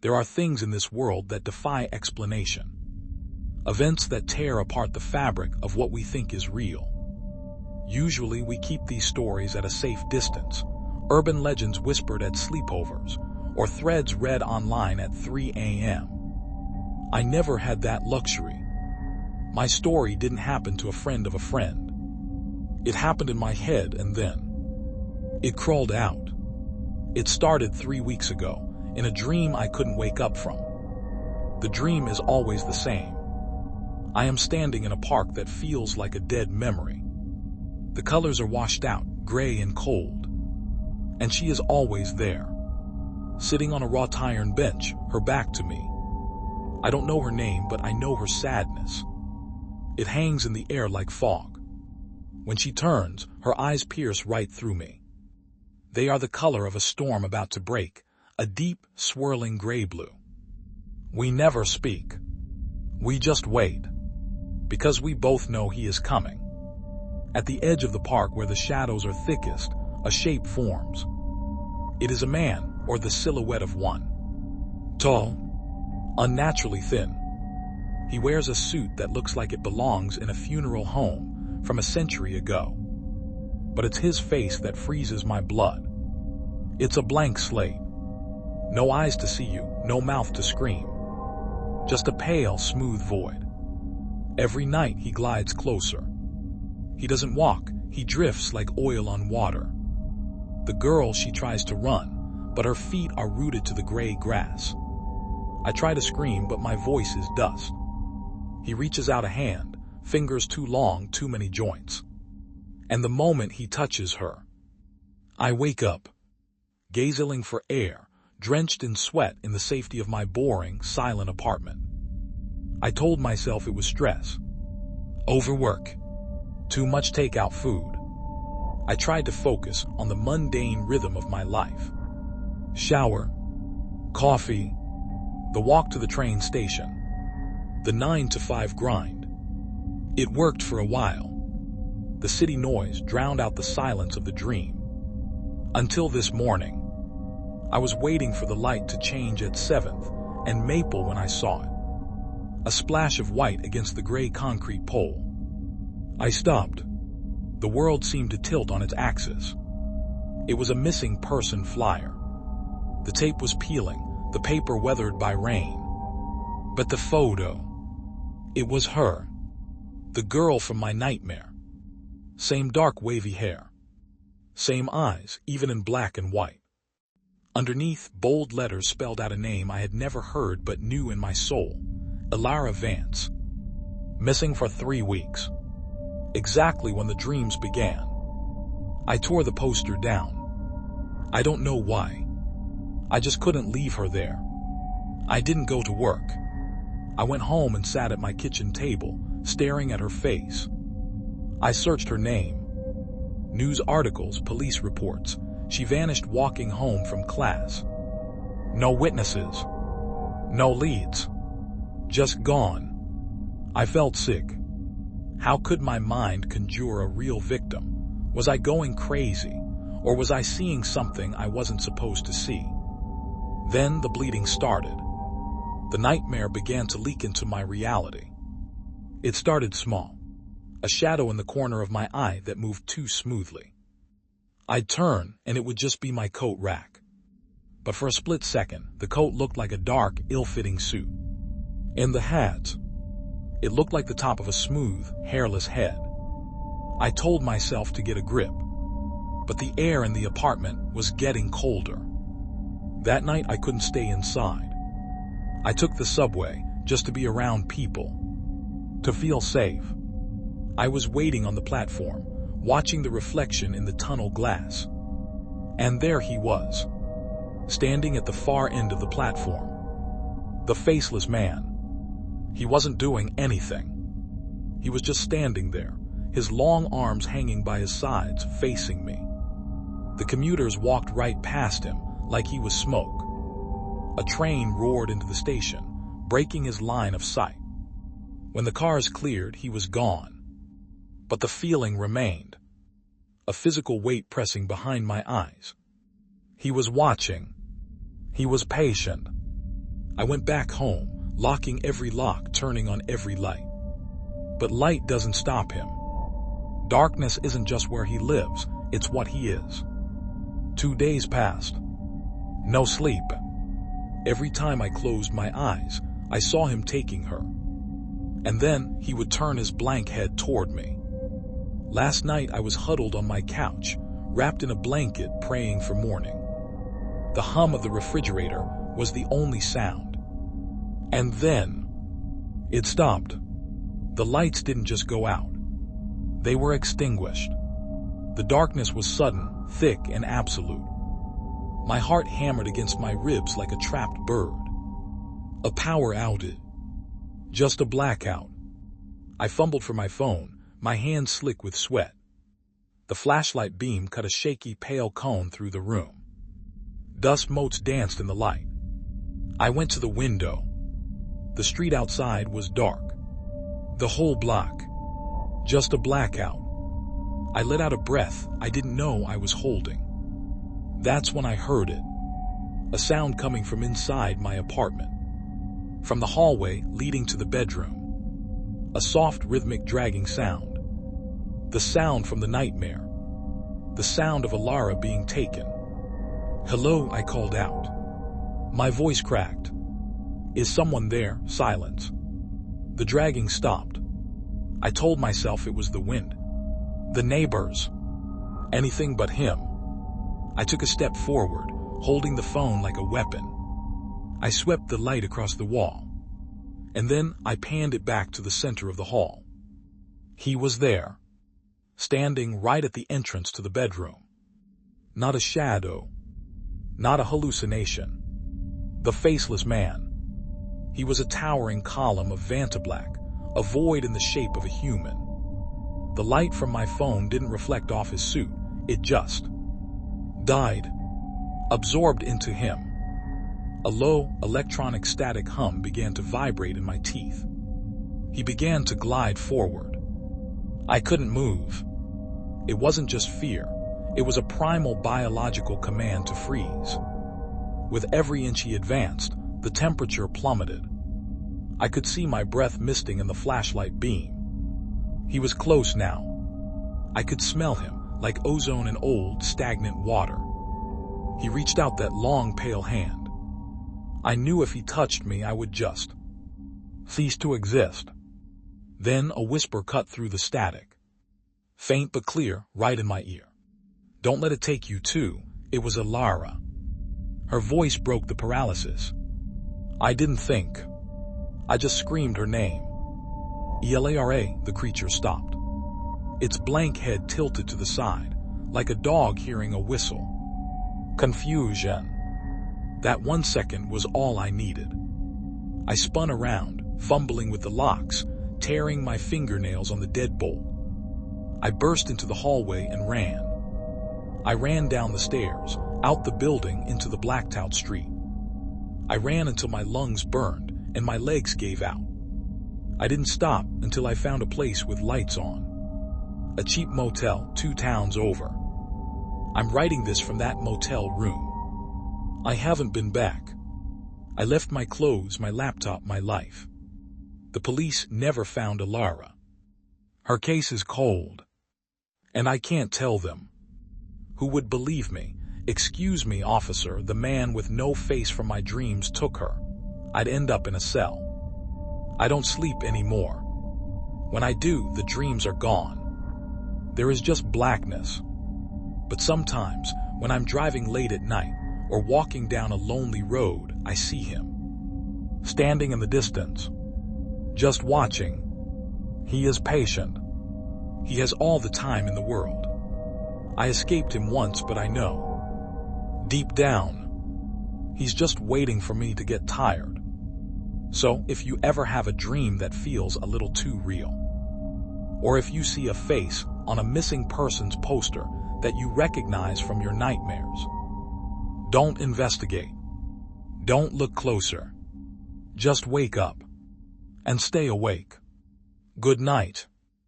There are things in this world that defy explanation. Events that tear apart the fabric of what we think is real. Usually we keep these stories at a safe distance, urban legends whispered at sleepovers, or threads read online at 3 a.m. I never had that luxury. My story didn't happen to a friend of a friend. It happened in my head, and then it crawled out. It started 3 weeks ago, in a dream I couldn't wake up from. The dream is always the same. I am standing in a park that feels like a dead memory. The colors are washed out, gray and cold. And she is always there, sitting on a wrought iron bench, her back to me. I don't know her name, but I know her sadness. It hangs in the air like fog. When she turns, her eyes pierce right through me. They are the color of a storm about to break, a deep, swirling gray-blue. We never speak. We just wait, because we both know he is coming. At the edge of the park where the shadows are thickest, a shape forms. It is a man, or the silhouette of one. Tall, unnaturally thin. He wears a suit that looks like it belongs in a funeral home from a century ago. But it's his face that freezes my blood. It's a blank slate. No eyes to see you, no mouth to scream. Just a pale, smooth void. Every night he glides closer. He doesn't walk, he drifts like oil on water. The girl, she tries to run, but her feet are rooted to the gray grass. I try to scream, but my voice is dust. He reaches out a hand, fingers too long, too many joints. And the moment he touches her, I wake up, gazing for air, drenched in sweat in the safety of my boring, silent apartment. I told myself it was stress, overwork, too much takeout food. I tried to focus on the mundane rhythm of my life. Shower, coffee, the walk to the train station, the 9 to 5 grind. It worked for a while. The city noise drowned out the silence of the dream. Until this morning. I was waiting for the light to change at 7th and Maple when I saw it. A splash of white against the gray concrete pole. I stopped. The world seemed to tilt on its axis. It was a missing person flyer. The tape was peeling, the paper weathered by rain. But the photo, it was her. The girl from my nightmare. Same dark wavy hair. Same eyes, even in black and white. Underneath, bold letters spelled out a name I had never heard but knew in my soul. Elara Vance. Missing for 3 weeks. Exactly when the dreams began. I tore the poster down. I don't know why. I just couldn't leave her there. I didn't go to work. I went home and sat at my kitchen table, staring at her face. I searched her name. News articles, police reports. She vanished walking home from class. No witnesses. No leads. Just gone. I felt sick. How could my mind conjure a real victim? Was I going crazy? Or was I seeing something I wasn't supposed to see? Then the bleeding started. The nightmare began to leak into my reality. It started small. A shadow in the corner of my eye that moved too smoothly. I'd turn, and it would just be my coat rack. But for a split second, the coat looked like a dark, ill-fitting suit. In the hat, it looked like the top of a smooth, hairless head. I told myself to get a grip. But the air in the apartment was getting colder. That night, I couldn't stay inside. I took the subway just to be around people. To feel safe. I was waiting on the platform, watching the reflection in the tunnel glass. And there he was, standing at the far end of the platform. The faceless man. He wasn't doing anything. He was just standing there, his long arms hanging by his sides, facing me. The commuters walked right past him like he was smoke. A train roared into the station, breaking his line of sight. When the cars cleared, he was gone. But the feeling remained. A physical weight pressing behind my eyes. He was watching. He was patient. I went back home, locking every lock, turning on every light. But light doesn't stop him. Darkness isn't just where he lives, it's what he is. 2 days passed. No sleep. Every time I closed my eyes, I saw him taking her. And then he would turn his blank head toward me. Last night I was huddled on my couch, wrapped in a blanket, praying for morning. The hum of the refrigerator was the only sound. And then it stopped. The lights didn't just go out. They were extinguished. The darkness was sudden, thick, and absolute. My heart hammered against my ribs like a trapped bird. A power outage. Just a blackout. I fumbled for my phone, my hands slick with sweat. The flashlight beam cut a shaky, pale cone through the room. Dust motes danced in the light. I went to the window. The street outside was dark. The whole block. Just a blackout. I let out a breath I didn't know I was holding. That's when I heard it. A sound coming from inside my apartment. From the hallway leading to the bedroom. A soft, rhythmic, dragging sound. The sound from the nightmare. The sound of Elara being taken. "Hello," I called out. My voice cracked. "Is someone there?" Silence. The dragging stopped. I told myself it was the wind. The neighbors. Anything but him. I took a step forward, holding the phone like a weapon. I swept the light across the wall. And then I panned it back to the center of the hall. He was there. Standing right at the entrance to the bedroom. Not a shadow. Not a hallucination. The Faceless Man. He was a towering column of vantablack, a void in the shape of a human. The light from my phone didn't reflect off his suit, it just died, absorbed into him. A low, electronic static hum began to vibrate in my teeth. He began to glide forward. I couldn't move. It wasn't just fear, it was a primal biological command to freeze. With every inch he advanced, the temperature plummeted. I could see my breath misting in the flashlight beam. He was close now. I could smell him, like ozone in old, stagnant water. He reached out that long, pale hand. I knew if he touched me, I would just cease to exist. Then a whisper cut through the static. Faint but clear, right in my ear. "Don't let it take you too." It was Elara. Her voice broke the paralysis. I didn't think. I just screamed her name. Elara, the creature stopped. Its blank head tilted to the side, like a dog hearing a whistle. Confusion. That 1 second was all I needed. I spun around, fumbling with the locks, tearing my fingernails on the deadbolt. I burst into the hallway and ran. I ran down the stairs, out the building into the blacked out street. I ran until my lungs burned and my legs gave out. I didn't stop until I found a place with lights on. A cheap motel 2 towns over. I'm writing this from that motel room. I haven't been back. I left my clothes, my laptop, my life. The police never found Elara. Her case is cold. And I can't tell them. Who would believe me? "Excuse me, officer," the man with no face from my dreams took her. I'd end up in a cell. I don't sleep anymore. When I do, the dreams are gone. There is just blackness. But sometimes, when I'm driving late at night or walking down a lonely road, I see him. Standing in the distance. Just watching. He is patient. He has all the time in the world. I escaped him once, but I know. Deep down, he's just waiting for me to get tired. So, if you ever have a dream that feels a little too real, or if you see a face on a missing persons poster that you recognize from your nightmares, don't investigate. Don't look closer. Just wake up and stay awake. Good night.